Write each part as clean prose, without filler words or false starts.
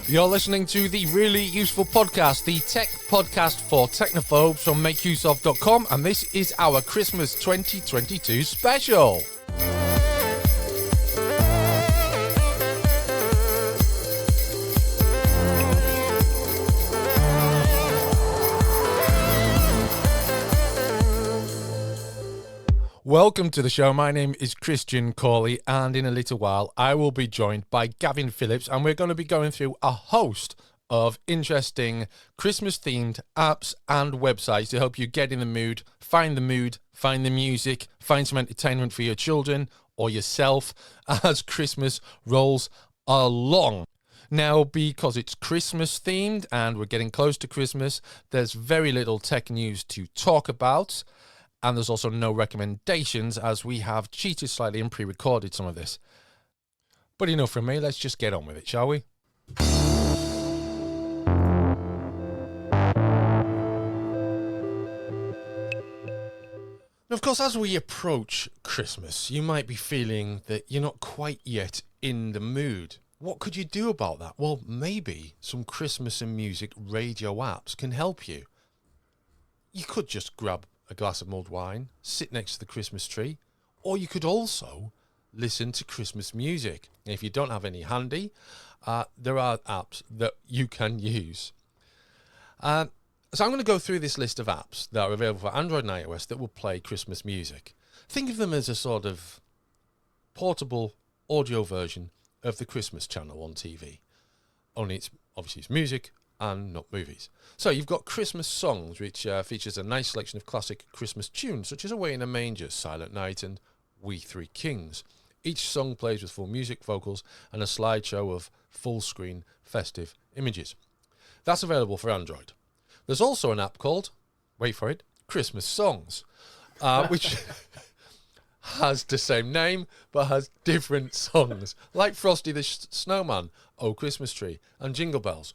You're listening to the really useful podcast, the tech podcast for technophobes from makeuseof.com, and this is our Christmas 2022 special. Welcome to the show. My name is Christian Cawley, and in a little while I will be joined by Gavin Phillips, and we're going to be going through a host of interesting Christmas-themed apps and websites to help you get in the mood, find the music, find some entertainment for your children or yourself as Christmas rolls along. Now, because it's Christmas-themed and we're getting close to Christmas, there's very little tech news to talk about. And there's also no recommendations, as we have cheated slightly and pre-recorded some of this. But enough from me, let's just get on with it, shall we? Now, of course, as we approach Christmas, you might be feeling that you're not quite yet in the mood. What could you do about that? Well, maybe some Christmas and music radio apps can help you. You could just grab a glass of mulled wine, sit next to the Christmas tree, or you could also listen to Christmas music. And if you don't have any handy, there are apps that you can use. So I'm going to go through this list of apps that are available for Android and iOS that will play Christmas music. Think of them as a sort of portable audio version of the Christmas channel on TV. Only it's music and not movies. So you've got Christmas Songs, which features a nice selection of classic Christmas tunes, such as Away in a Manger, Silent Night, and We Three Kings. Each song plays with full music, vocals, and a slideshow of full-screen festive images. That's available for Android. There's also an app called, wait for it, Christmas Songs, which has the same name, but has different songs, like Frosty the Snowman, Oh Christmas Tree, and Jingle Bells.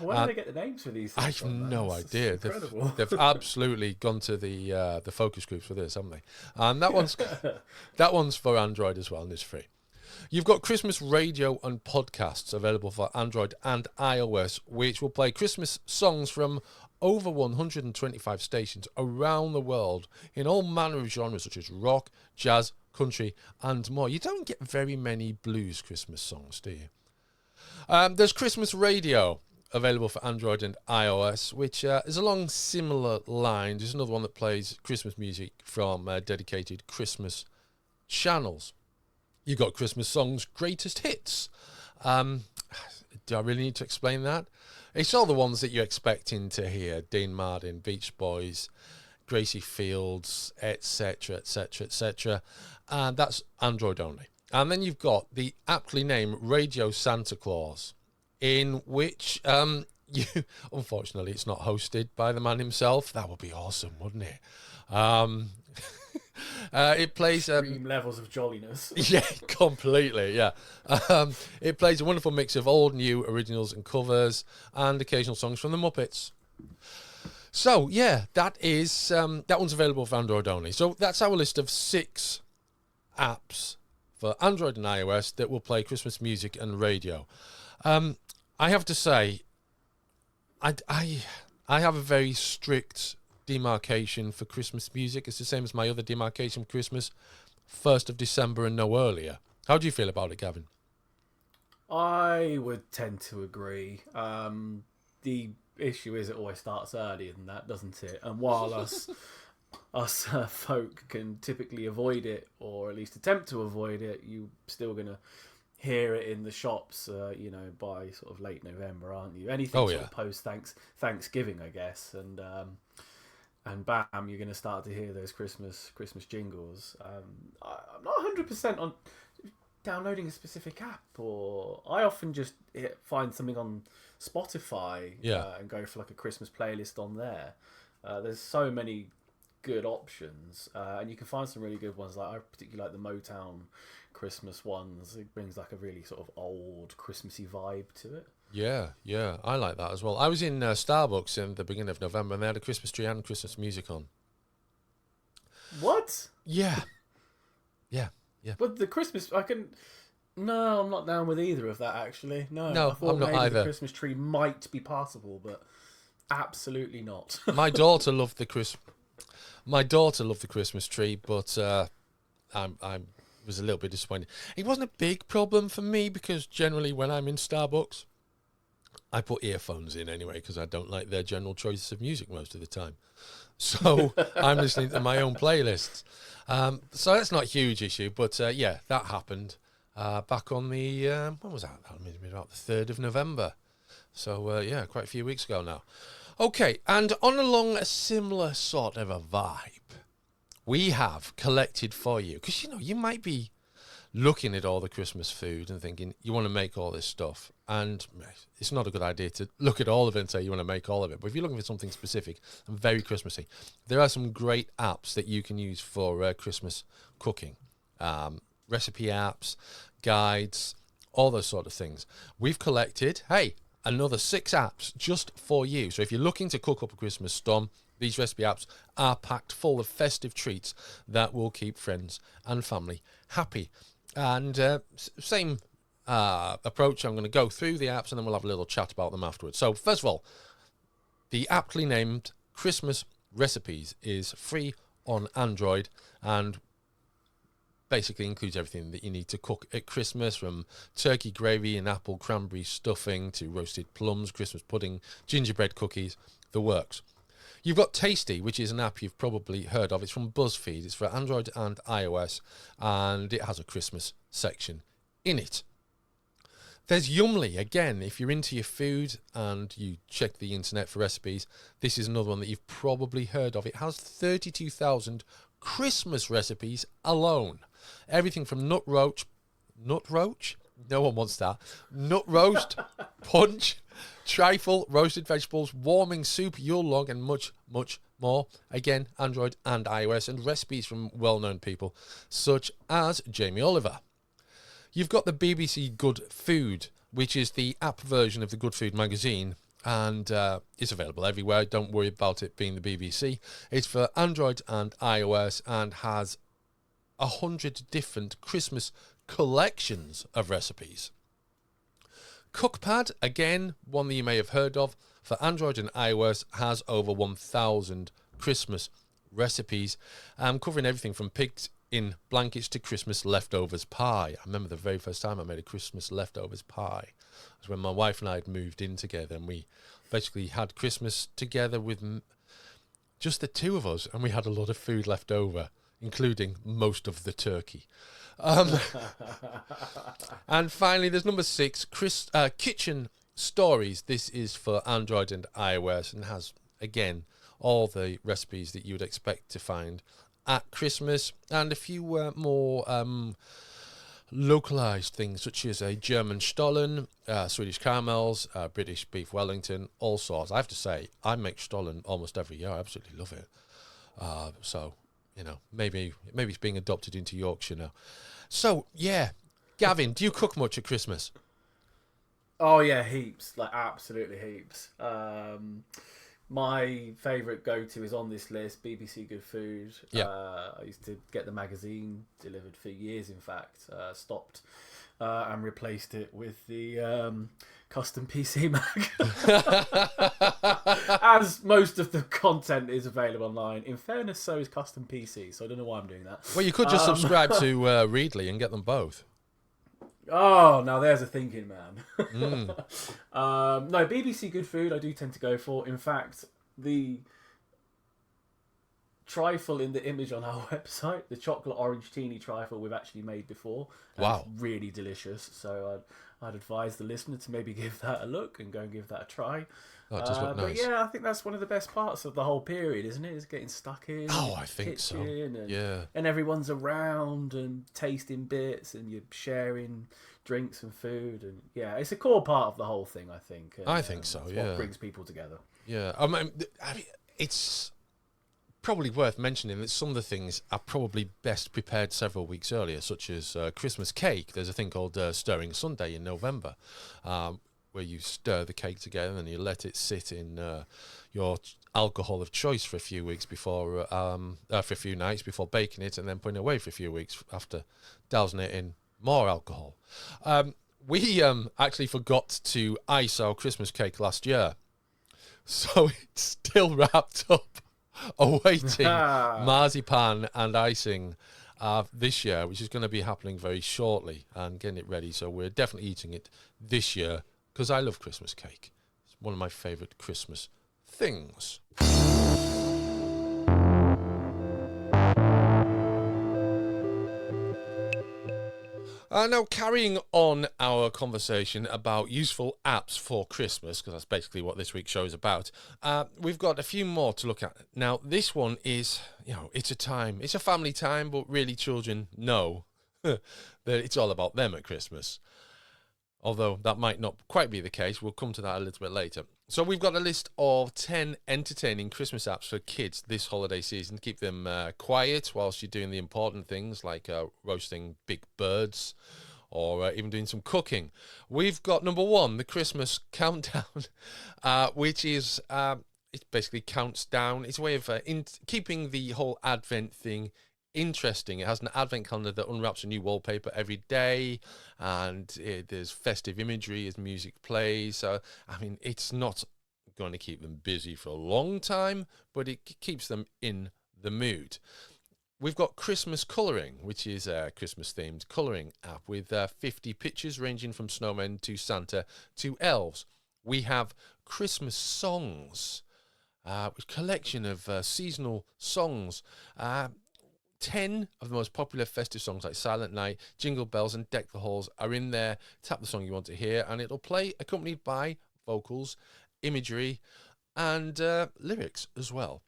Where do they get the names for these things? I have no idea. They've absolutely gone to the focus groups for this, haven't they? And that one's for Android as well, and it's free. You've got Christmas radio and podcasts available for Android and iOS, which will play Christmas songs from over 125 stations around the world in all manner of genres such as rock, jazz, country, and more. You don't get very many blues Christmas songs, do you? There's Christmas radio, available for Android and iOS, which is along similar lines. There's another one that plays Christmas music from dedicated Christmas channels. You've got Christmas Songs Greatest Hits. Do I really need to explain that? It's all the ones that you're expecting to hear. Dean Martin, Beach Boys, Gracie Fields, etc., etc., etc. And that's Android only. And then you've got the aptly named Radio Santa Claus, in which, unfortunately, it's not hosted by the man himself. That would be awesome, wouldn't it? It plays extreme levels of jolliness. Yeah, completely. Yeah, it plays a wonderful mix of old, new, originals, and covers, and occasional songs from the Muppets. So yeah, that one's available for Android only. So that's our list of 6 apps for Android and iOS that will play Christmas music and radio. I have to say, I have a very strict demarcation for Christmas music. It's the same as my other demarcation for Christmas, 1st of December and no earlier. How do you feel about it, Gavin? I would tend to agree. The issue is it always starts earlier than that, doesn't it? And while us folk can typically avoid it, or at least attempt to avoid it, you're still going to hear it in the shops, by sort of late November, aren't you? Anything sort of post Thanksgiving, I guess, and bam, you're going to start to hear those Christmas jingles. I'm not 100% on downloading a specific app, or I often just find something on Spotify and go for like a Christmas playlist on there. There's so many good options, and you can find some really good ones. Like I particularly like the Motown Christmas ones. It brings like a really sort of old Christmassy vibe to it. Yeah, I like that as well. I was in Starbucks in the beginning of November, and they had a Christmas tree and Christmas music on. What? Yeah. But the Christmas, I can No, I'm not down with either of that, actually. No, I No, I'm thought not maybe the either. Christmas tree might be passable, but absolutely not. My daughter loved the Christmas tree, but I was a little bit disappointed. It wasn't a big problem for me because generally when I'm in Starbucks, I put earphones in anyway because I don't like their general choices of music most of the time. So I'm listening to my own playlists. So that's not a huge issue, but yeah, that happened back on the, when was that? That was about the 3rd of November. So yeah, quite a few weeks ago now. Okay, and on along a similar sort of a vibe, we have collected for you, because you might be looking at all the Christmas food and thinking you want to make all this stuff, and it's not a good idea to look at all of it and say you want to make all of it. But if you're looking for something specific and very Christmassy, there are some great apps that you can use for Christmas cooking, recipe apps, guides, all those sort of things. We've collected, another 6 apps just for you. So if you're looking to cook up a Christmas storm, these recipe apps are packed full of festive treats that will keep friends and family happy. And same approach, I'm going to go through the apps and then we'll have a little chat about them afterwards. So first of all, the aptly named Christmas Recipes is free on Android and basically includes everything that you need to cook at Christmas, from turkey gravy and apple cranberry stuffing to roasted plums, Christmas pudding, gingerbread cookies, the works. You've got Tasty, which is an app you've probably heard of. It's from BuzzFeed. It's for Android and iOS, and it has a Christmas section in it. There's Yumly. Again, if you're into your food and you check the internet for recipes, this is another one that you've probably heard of. It has 32,000 Christmas recipes alone. Everything from nut roach? No one wants that. Nut roast, punch, trifle, roasted vegetables, warming soup, Yule log, and much, much more. Again, Android and iOS, and recipes from well-known people such as Jamie Oliver. You've got the BBC Good Food, which is the app version of the Good Food magazine, and it's available everywhere. Don't worry about it being the BBC. It's for Android and iOS and has 100 different Christmas collections of recipes. Cookpad, again, one that you may have heard of, for Android and iOS, has over 1,000 Christmas recipes, covering everything from pigs in blankets to Christmas leftovers pie. I remember the very first time I made a Christmas leftovers pie. It was when my wife and I had moved in together, and we basically had Christmas together with just the two of us, and we had a lot of food left over, including most of the turkey. And finally, there's number 6, Kitchen Stories. This is for Android and iOS and has, again, all the recipes that you would expect to find at Christmas, and a few more localized things, such as a German Stollen, Swedish caramels, British beef Wellington, all sorts. I have to say, I make Stollen almost every year. I absolutely love it. So, maybe it's being adopted into Yorkshire now. So, yeah. Gavin, do you cook much at Christmas? Oh yeah, heaps, like absolutely heaps. My favourite go-to is on this list, BBC Good Food. Yeah. I used to get the magazine delivered for years, in fact. Stopped and replaced it with the custom PC mag. As most of the content is available online. In fairness, so is custom PC, so I don't know why I'm doing that. Well, you could just subscribe to Readly and get them both. Oh, now there's a thinking man. No, BBC Good Food I do tend to go for. In fact, the trifle in the image on our website, the chocolate orange teeny trifle we've actually made before. Wow. It's really delicious. So I'd advise the listener to maybe give that a look and go and give that a try. Oh, it does look nice. But yeah, I think that's one of the best parts of the whole period, isn't it? Is getting stuck in. Oh, I think so. And everyone's around and tasting bits, and you're sharing drinks and food, and yeah, it's a core part of the whole thing, I think. I think so. It's yeah, what brings people together. Yeah, I mean, it's probably worth mentioning that some of the things are probably best prepared several weeks earlier, such as Christmas cake. There's a thing called Stirring Sunday in November, where you stir the cake together and you let it sit in your alcohol of choice for a few weeks before, for a few nights before baking it, and then putting it away for a few weeks after dousing it in More alcohol. We actually forgot to ice our Christmas cake last year. So it's still wrapped up, awaiting marzipan and icing this year, which is going to be happening very shortly, and getting it ready. So we're definitely eating it this year because I love Christmas cake. It's one of my favourite Christmas things. Now, carrying on our conversation about useful apps for Christmas, because that's basically what this week's show is about, we've got a few more to look at. Now, this one is, it's a family time, but really children know that it's all about them at Christmas. Although that might not quite be the case. We'll come to that a little bit later. So we've got a list of 10 entertaining Christmas apps for kids this holiday season to keep them quiet whilst you're doing the important things like roasting big birds or even doing some cooking. We've got number 1, the Christmas countdown, which is, it basically counts down. It's a way of keeping the whole Advent thing interesting. It has an advent calendar that unwraps a new wallpaper every day, and there's festive imagery as music plays. So, I mean, it's not going to keep them busy for a long time, but it keeps them in the mood. We've got Christmas Colouring, which is a Christmas-themed colouring app with 50 pictures ranging from snowmen to Santa to elves. We have Christmas Songs, a collection of seasonal songs. 10 of the most popular festive songs like Silent Night, Jingle Bells and Deck the Halls are in there. Tap the song you want to hear and it'll play accompanied by vocals, imagery and lyrics as well.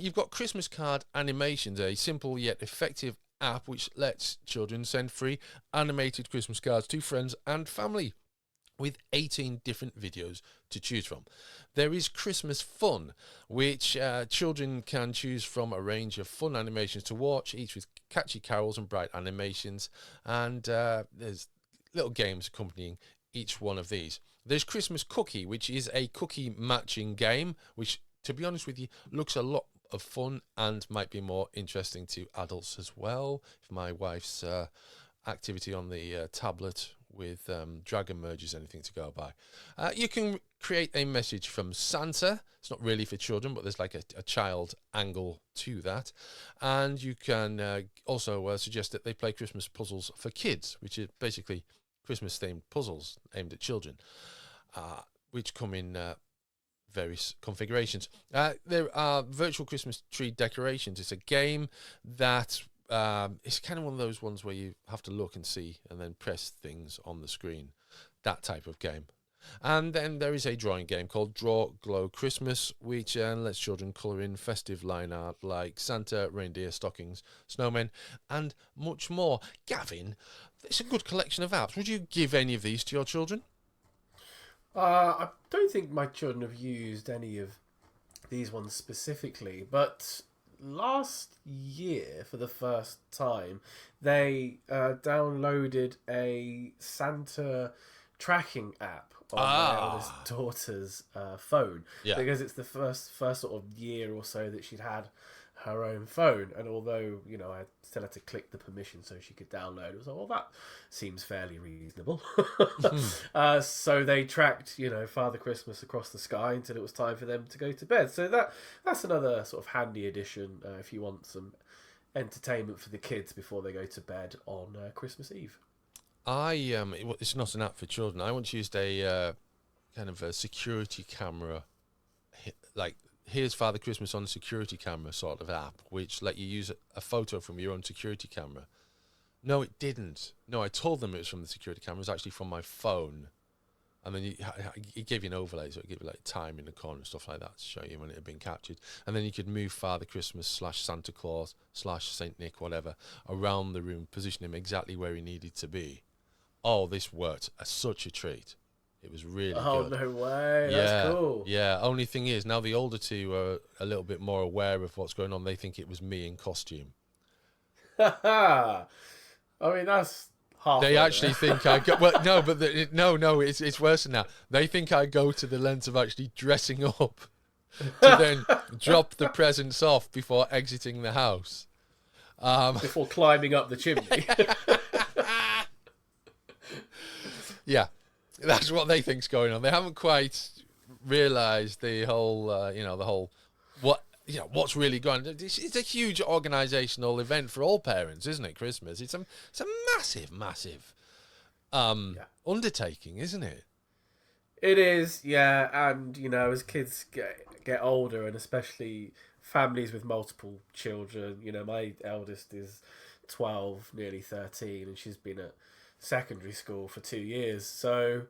You've got Christmas Card Animations, a simple yet effective app which lets children send free animated Christmas cards to friends and family, with 18 different videos to choose from. There is Christmas Fun, which children can choose from a range of fun animations to watch, each with catchy carols and bright animations, and there's little games accompanying each one of these. There's Christmas Cookie, which is a cookie matching game, which, to be honest with you, looks a lot of fun and might be more interesting to adults as well. If my wife's activity on the tablet with dragon merges anything to go by. You can create a message from Santa. It's not really for children, but there's like a child angle to that. And you can also suggest that they play Christmas puzzles for kids, which is basically Christmas-themed puzzles aimed at children, which come in various configurations. There are virtual Christmas tree decorations. It's a game that it's kind of one of those ones where you have to look and see and then press things on the screen, that type of game. And then there is a drawing game called Draw Glow Christmas, which lets children colour in festive line art like Santa, reindeer, stockings, snowmen, and much more. Gavin, it's a good collection of apps. Would you give any of these to your children? I don't think my children have used any of these ones specifically, but last year, for the first time, they downloaded a Santa tracking app on my eldest daughter's phone, because it's the first sort of year or so that she'd had her own phone, and although I still had to click the permission so she could download, it was like, well, that seems fairly reasonable. So they tracked Father Christmas across the sky until it was time for them to go to bed. So that's another sort of handy addition if you want some entertainment for the kids before they go to bed on Christmas Eve. It's not an app for children. I once used a kind of a security camera, like here's Father Christmas on a security camera sort of app, which let you use a photo from your own security camera. No, it didn't. No, I told them it was from the security camera. It was actually from my phone. And then it gave you an overlay, so it gave you like time in the corner and stuff like that to show you when it had been captured. And then you could move Father Christmas / Santa Claus / Saint Nick, whatever, around the room, position him exactly where he needed to be. Oh, this worked. Such a treat. It was really good. Oh, no way. That's cool. Yeah, only thing is, now the older two are a little bit more aware of what's going on. They think it was me in costume. I mean, that's half. They actually think I go... Well, no, but it's worse than that. They think I go to the length of actually dressing up to then drop the presents off before exiting the house. Before climbing up the chimney. Yeah, that's what they think's going on. They haven't quite realised the whole, the whole what's really going on. It's a huge organisational event for all parents, isn't it? Christmas. It's a massive, massive Yeah. undertaking, isn't it? It is, yeah, and as kids get older, and especially families with multiple children, my eldest is 12, nearly 13, and she's been at secondary school for 2 years, so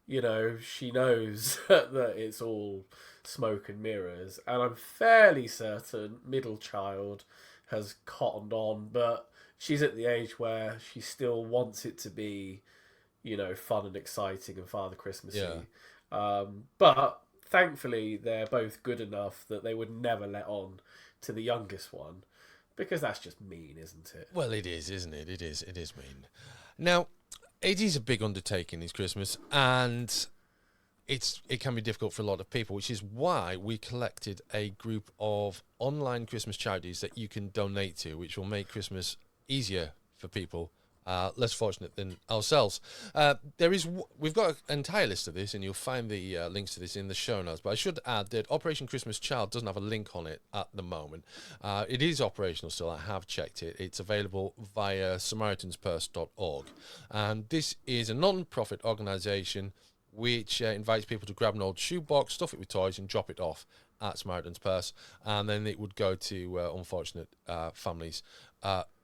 she knows that it's all smoke and mirrors, and I'm fairly certain middle child has cottoned on, but she's at the age where she still wants it to be fun and exciting and Father Christmassy. Yeah. But thankfully, they're both good enough that they would never let on to the youngest one, because that's just mean, isn't it? Well, it is, isn't it? It is mean. Now, it is a big undertaking, this Christmas, and it can be difficult for a lot of people, which is why we collected a group of online Christmas charities that you can donate to, which will make Christmas easier for people less fortunate than ourselves. We've got an entire list of this, and you'll find the links to this in the show notes. But I should add that Operation Christmas Child doesn't have a link on it at the moment. It is operational still. I have checked it. It's available via SamaritansPurse.org, and this is a non-profit organisation which invites people to grab an old shoebox, stuff it with toys, and drop it off at Samaritan's Purse, and then it would go to unfortunate families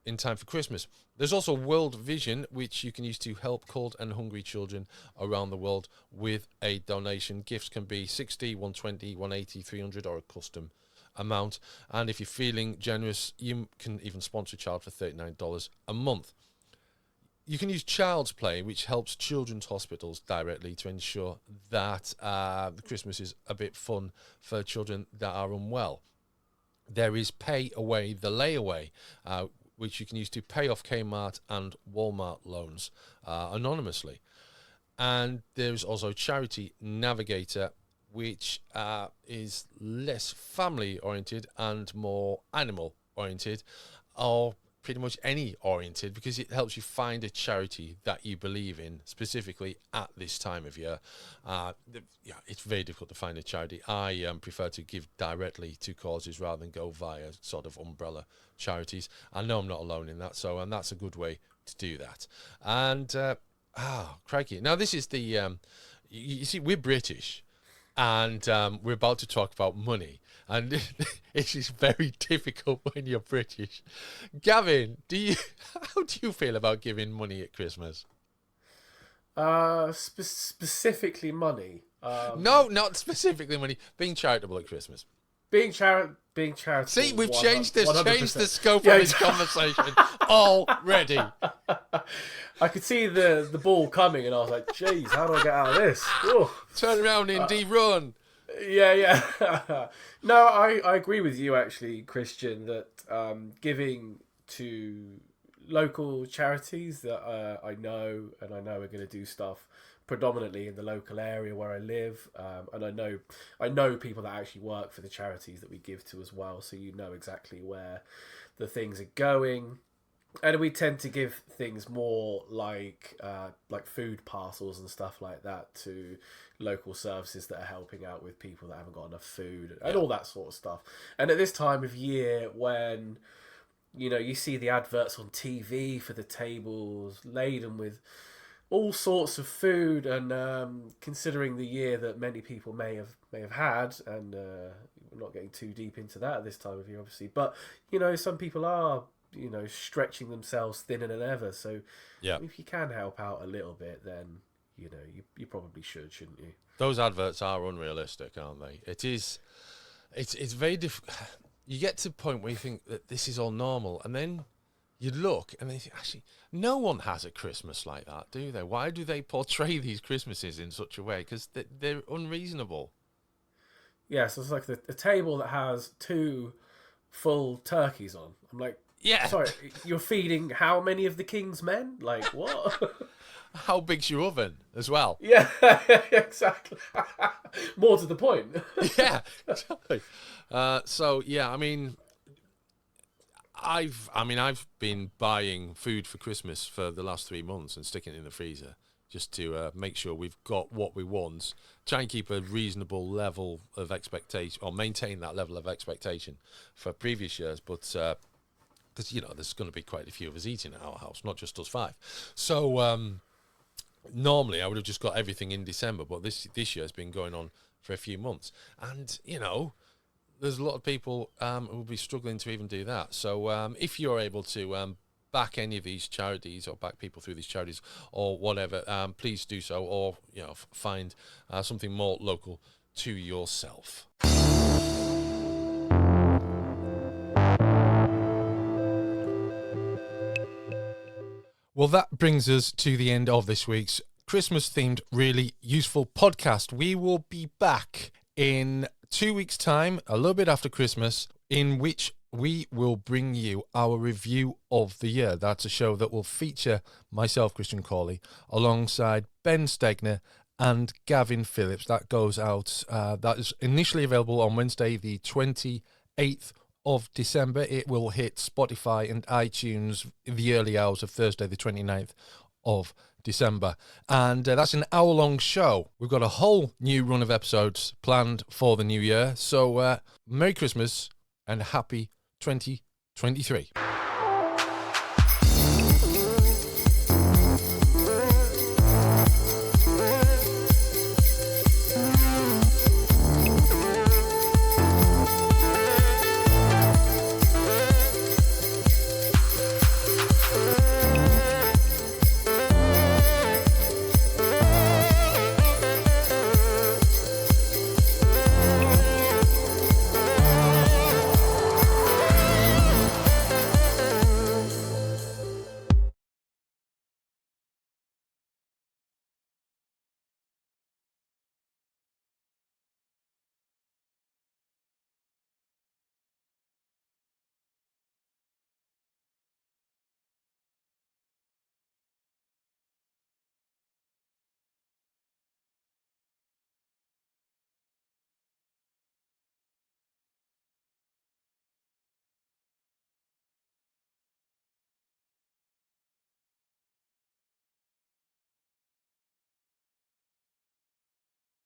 in time for Christmas. There's also World Vision, which you can use to help cold and hungry children around the world with a donation. Gifts can be 60, 120, 180, 300, or a custom amount. And if you're feeling generous, you can even sponsor a child for $39 a month. You can use Child's Play, which helps children's hospitals directly to ensure that the Christmas is a bit fun for children that are unwell. There is Pay Away the Layaway, which you can use to pay off Kmart and Walmart loans anonymously. And there's also Charity Navigator, which is less family-oriented and more animal-oriented, or pretty much any oriented, because it helps you find a charity that you believe in specifically at this time of year. It's very difficult to find a charity. I prefer to give directly to causes rather than go via sort of umbrella charities. I know I'm not alone in that, and that's a good way to do that. And crikey, now this is the you see, we're British, and we're about to talk about money. And it is very difficult when you're British. Gavin, how do you feel about giving money at Christmas? Specifically money. No, not specifically money. Being charitable at Christmas. Being charitable. See, we've 100%. changed the scope of this conversation already. I could see the ball coming, and I was like, "Jeez, how do I get out of this?" Ooh. Turn around, Indy, run. Yeah. No, I agree with you, actually, Christian, that giving to local charities that I know are going to do stuff predominantly in the local area where I live, and I know people that actually work for the charities that we give to as well, so you know exactly where the things are going. And we tend to give things more like food parcels and stuff like that to local services that are helping out with people that haven't got enough food and all that sort of stuff. And at this time of year, when you see the adverts on TV for the tables laden with all sorts of food, and considering the year that many people may have had, and we're not getting too deep into that at this time of year, obviously, but some people are stretching themselves thinner than ever. So if you can help out a little bit, then you probably shouldn't you? Those adverts are unrealistic, aren't they? It's very difficult. You get to the point where you think that this is all normal, and then you look and they think, actually, no one has a Christmas like that, do they? Why do they portray these Christmases in such a way? Because they're unreasonable. Yeah, so it's like the table that has 2 full turkeys on. I'm like, yeah, sorry, you're feeding how many of the king's men? Like, what? How big's your oven as well? Yeah, exactly. More to the point. Yeah, exactly. I've been buying food for Christmas for the last 3 months and sticking it in the freezer just to make sure we've got what we want. Try and keep a reasonable level of expectation, or maintain that level of expectation for previous years. But because there's going to be quite a few of us eating at our house, not just us five. So normally I would have just got everything in December, but this year has been going on for a few months, and there's a lot of people who will be struggling to even do that. So if you're able to back any of these charities, or back people through these charities, or whatever, please do so, or find something more local to yourself. Well, that brings us to the end of this week's Christmas-themed, really useful podcast. We will be back in 2 weeks' time, a little bit after Christmas, in which we will bring you our review of the year. That's a show that will feature myself, Christian Cawley, alongside Ben Stegner and Gavin Phillips. That goes out, that is initially available on Wednesday, the 28th of December. It will hit Spotify and iTunes in the early hours of Thursday, the 29th of December. And that's an hour-long show. We've got a whole new run of episodes planned for the new year. So Merry Christmas and happy 2023.